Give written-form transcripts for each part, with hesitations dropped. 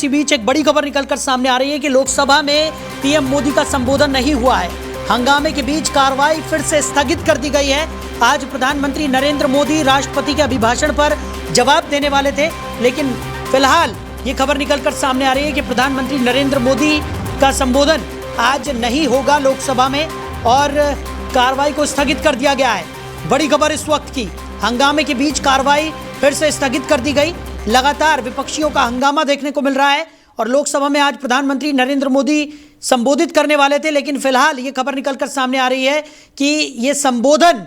इसी बीच एक बड़ी खबर निकलकर सामने आ रही है कि लोकसभा में पीएम मोदी का संबोधन नहीं हुआ है। हंगामे के बीच कार्रवाई फिर से स्थगित कर दी गई है। आज प्रधानमंत्री नरेंद्र मोदी राष्ट्रपति के अभिभाषण पर जवाब देने वाले थे, लेकिन फिलहाल ये खबर निकलकर सामने आ रही है कि प्रधानमंत्री नरेंद्र मोदी का संबोधन आज नहीं होगा लोकसभा में और कार्रवाई को स्थगित कर दिया गया है। बड़ी खबर इस वक्त की, हंगामे के बीच कार्रवाई फिर से स्थगित कर दी गई। लगातार विपक्षियों का हंगामा देखने को मिल रहा है और लोकसभा में आज प्रधानमंत्री नरेंद्र मोदी संबोधित करने वाले थे, लेकिन फिलहाल ये खबर निकलकर सामने आ रही है कि ये संबोधन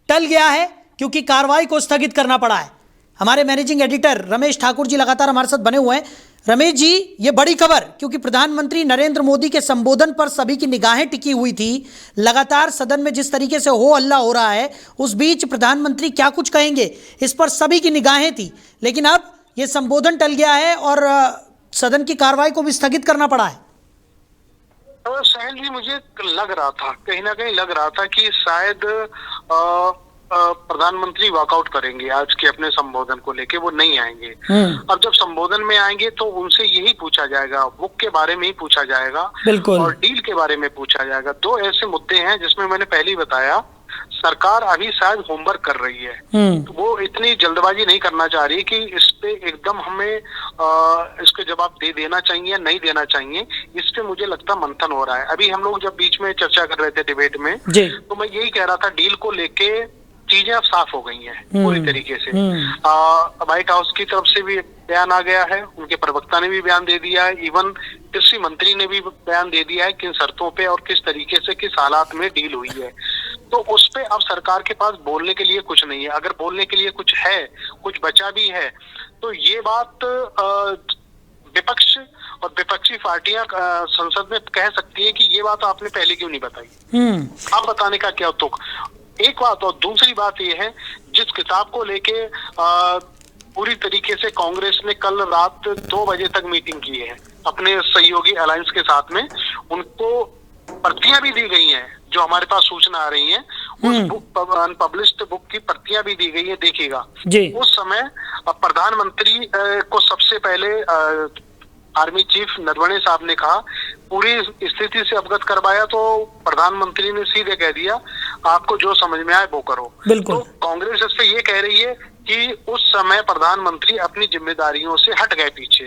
टल गया है क्योंकि कार्रवाई को स्थगित करना पड़ा है। हमारे मैनेजिंग एडिटर रमेश ठाकुर जी लगातार हमारे साथ बने हुए हैं। रमेश जी, ये बड़ी खबर, क्योंकि प्रधानमंत्री नरेंद्र मोदी के संबोधन पर सभी की निगाहें टिकी हुई थी। लगातार सदन में जिस तरीके से हो हल्ला हो रहा है, उस बीच प्रधानमंत्री क्या कुछ कहेंगे, इस पर सभी की निगाहें थी, लेकिन अब ये संबोधन टल गया है और सदन की कार्रवाई को भी स्थगित करना पड़ा है। सहल जी, मुझे लग रहा था, कहीं ना कहीं लग रहा था कि शायद प्रधानमंत्री वॉकआउट करेंगे आज के अपने संबोधन को लेके, वो नहीं आएंगे। अब जब संबोधन में आएंगे तो उनसे यही पूछा जाएगा, बुक के बारे में ही पूछा जाएगा और डील के बारे में पूछा जाएगा। दो ऐसे मुद्दे हैं जिसमें मैंने पहले ही बताया, सरकार अभी शायद होमवर्क कर रही है। तो वो इतनी जल्दबाजी नहीं करना चाह रही कि इस पे एकदम हमें इसके जवाब दे देना चाहिए या नहीं देना चाहिए। इस पे मुझे लगता मंथन हो रहा है। अभी हम लोग जब बीच में चर्चा कर रहे थे डिबेट में, तो मैं यही कह रहा था, डील को लेके चीजें अब साफ हो गई हैं पूरी तरीके से। व्हाइट हाउस की तरफ से भी बयान आ गया है, उनके प्रवक्ता ने भी बयान दे दिया है, इवन कृषि मंत्री ने भी बयान दे दिया है किन शर्तों पे और किस तरीके से किस हालात में डील हुई है। तो उस पे अब सरकार के पास बोलने के लिए कुछ नहीं है। अगर बोलने के लिए कुछ है, कुछ बचा भी है, तो ये बात विपक्ष और विपक्षी पार्टियां संसद में कह सकती है कि ये बात आपने पहले क्यों नहीं बताई, अब बताने का क्या तुक। एक बात, और दूसरी बात ये है, जिस किताब को लेके पूरी तरीके से कांग्रेस ने कल रात 2 बजे तक मीटिंग की है अपने सहयोगी अलायंस के साथ में, उनको प्रतियां भी दी गई हैं जो हमारे पास सूचना आ रही है। उस बुक, अनपब्लिश्ड बुक की प्रतियां भी दी गई है, देखिएगा। उस समय प्रधानमंत्री को सबसे पहले आर्मी चीफ नरवणे साहब ने कहा, पूरी स्थिति से अवगत करवाया, तो प्रधानमंत्री ने सीधे कह दिया, आपको जो समझ में आए वो करो। तो कांग्रेस इससे ये कह रही है कि उस समय प्रधानमंत्री अपनी जिम्मेदारियों से हट गए पीछे।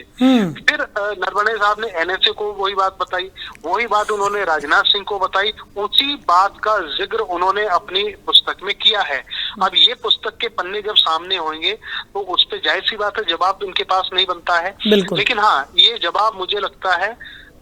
फिर नरवणे साहब ने एनएसए को वही बात बताई, वही बात उन्होंने राजनाथ सिंह को बताई, उसी बात का जिक्र उन्होंने अपनी पुस्तक में किया है। अब ये पुस्तक के पन्ने जब सामने होंगे तो उस पर जाहिर सी बात है जवाब उनके पास नहीं बनता है। लेकिन हाँ, ये जवाब मुझे लगता है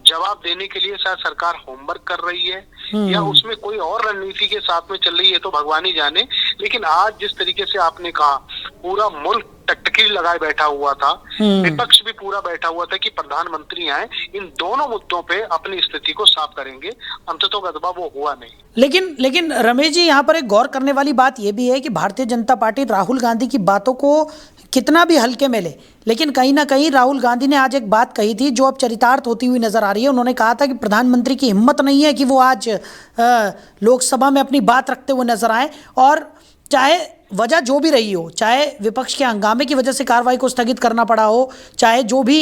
जवाब देने के लिए शायद सरकार होमवर्क कर रही है या उसमें कोई और रणनीति के साथ में चल रही है, तो भगवान ही जाने। लेकिन आज जिस तरीके से आपने कहा, पूरा मुल्क टकटकी लगाए बैठा हुआ था, विपक्ष भी पूरा बैठा हुआ था कि प्रधानमंत्री आए, इन दोनों मुद्दों पे अपनी स्थिति को साफ करेंगे। अंततोगत्वा वो हुआ नहीं। लेकिन रमेश जी, यहाँ पर एक गौर करने वाली बात यह भी है कि भारतीय जनता पार्टी राहुल गांधी की बातों को कितना भी हल्के में ले, लेकिन कहीं ना कहीं राहुल गांधी ने आज एक बात कही थी जो अब चरितार्थ होती हुई नजर आ रही है। उन्होंने कहा था कि प्रधानमंत्री की हिम्मत नहीं है कि वो आज लोकसभा में अपनी बात रखते हुए नजर आए, और चाहे वजह जो भी रही हो, चाहे विपक्ष के हंगामे की वजह से कार्रवाई को स्थगित करना पड़ा हो, चाहे जो भी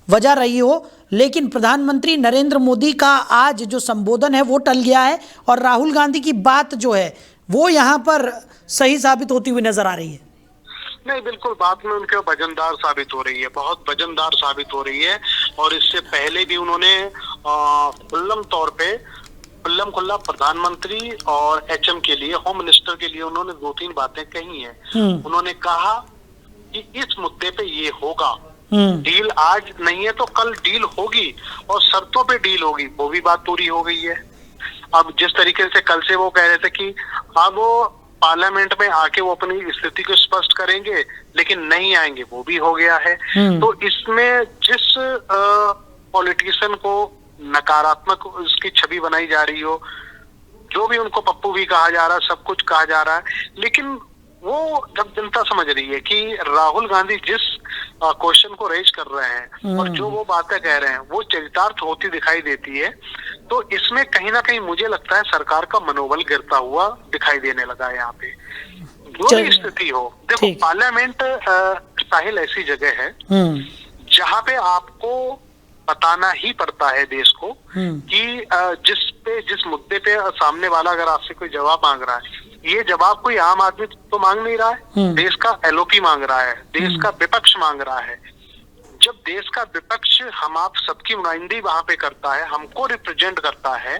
वजह रही हो, लेकिन प्रधानमंत्री नरेंद्र मोदी का आज जो संबोधन है वो टल गया है और राहुल गांधी की बात जो है वो यहाँ पर सही साबित होती हुई नजर आ रही है। नहीं, बिल्कुल बात में उनके वजनदार साबित हो रही है, बहुत वजनदार साबित हो रही है। और इससे पहले भी उन्होंने खुल्लम तौर पे खुल्ला प्रधानमंत्री और एचएम के लिए, होम मिनिस्टर के लिए उन्होंने 2-3 बातें कही हैं। उन्होंने कहा कि इस मुद्दे पे ये होगा, डील आज नहीं है तो कल डील होगी और शर्तों पे डील होगी, वो भी बात पूरी हो गई है। अब जिस तरीके से कल से वो कह रहे थे कि अब वो पार्लियामेंट में आके वो अपनी स्थिति को स्पष्ट करेंगे, लेकिन नहीं आएंगे, वो भी हो गया है। तो इसमें जिस पॉलिटिशियन को नकारात्मक उसकी छवि बनाई जा रही हो, जो भी उनको पप्पू भी कहा जा रहा है, सब कुछ कहा जा रहा है, लेकिन वो जब जनता समझ रही है कि राहुल गांधी जिस क्वेश्चन को रेज कर रहे हैं और जो वो बातें कह रहे हैं वो चरितार्थ होती दिखाई देती है, तो इसमें कहीं ना कहीं मुझे लगता है सरकार का मनोबल गिरता हुआ दिखाई देने लगा है। यहाँ पे जो भी स्थिति हो, देखो पार्लियामेंट साहिल ऐसी जगह है जहां पे आपको बताना ही पड़ता है देश को कि जिस मुद्दे पे सामने वाला अगर आपसे कोई जवाब मांग रहा है, ये जवाब कोई आम आदमी तो मांग नहीं रहा है, देश का एलओपी मांग रहा है, देश का विपक्ष मांग रहा है। जब देश का विपक्ष हम आप सबकी नुमाइंदगी वहां पे करता है, हमको रिप्रेजेंट करता है,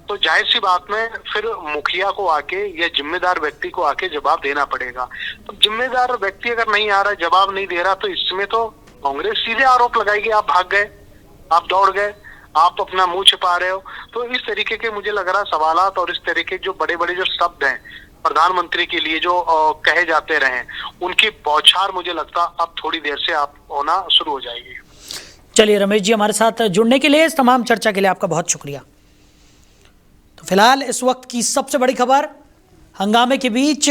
तो जाहिर सी बात में फिर मुखिया को आके या जिम्मेदार व्यक्ति को आके जवाब देना पड़ेगा। तो जिम्मेदार व्यक्ति अगर नहीं आ रहा, जवाब नहीं दे रहा, तो इसमें तो कांग्रेस सीधे आरोप लगाएगी आप भाग गए, आप दौड़ गए, आप अपना मुंह छिपा रहे हो। तो इस तरीके के मुझे लग रहा है सवालात और इस तरीके जो बड़े बड़े जो शब्द हैं प्रधानमंत्री के लिए जो कहे जाते रहे, उनकी बौछार मुझे लगता अब थोड़ी देर से आप होना शुरू हो जाएगी। चलिए रमेश जी, हमारे साथ जुड़ने के लिए, इस तमाम चर्चा के लिए आपका बहुत शुक्रिया। तो फिलहाल इस वक्त की सबसे बड़ी खबर, हंगामे के बीच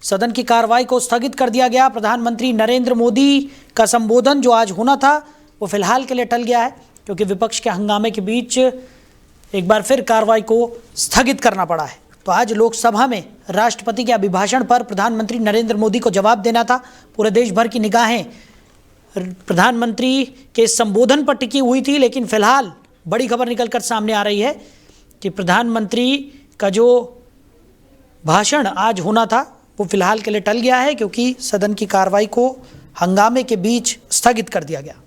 सदन की कार्रवाई को स्थगित कर दिया गया। प्रधानमंत्री नरेंद्र मोदी का संबोधन जो आज होना था वो फिलहाल के लिए टल गया है, क्योंकि विपक्ष के हंगामे के बीच एक बार फिर कार्रवाई को स्थगित करना पड़ा है। तो आज लोकसभा में राष्ट्रपति के अभिभाषण पर प्रधानमंत्री नरेंद्र मोदी को जवाब देना था। पूरे देश भर की निगाहें प्रधानमंत्री के संबोधन पर टिकी हुई थी, लेकिन फिलहाल बड़ी खबर निकलकर सामने आ रही है कि प्रधानमंत्री का जो भाषण आज होना था वो फिलहाल के लिए टल गया है, क्योंकि सदन की कार्रवाई को हंगामे के बीच स्थगित कर दिया गया।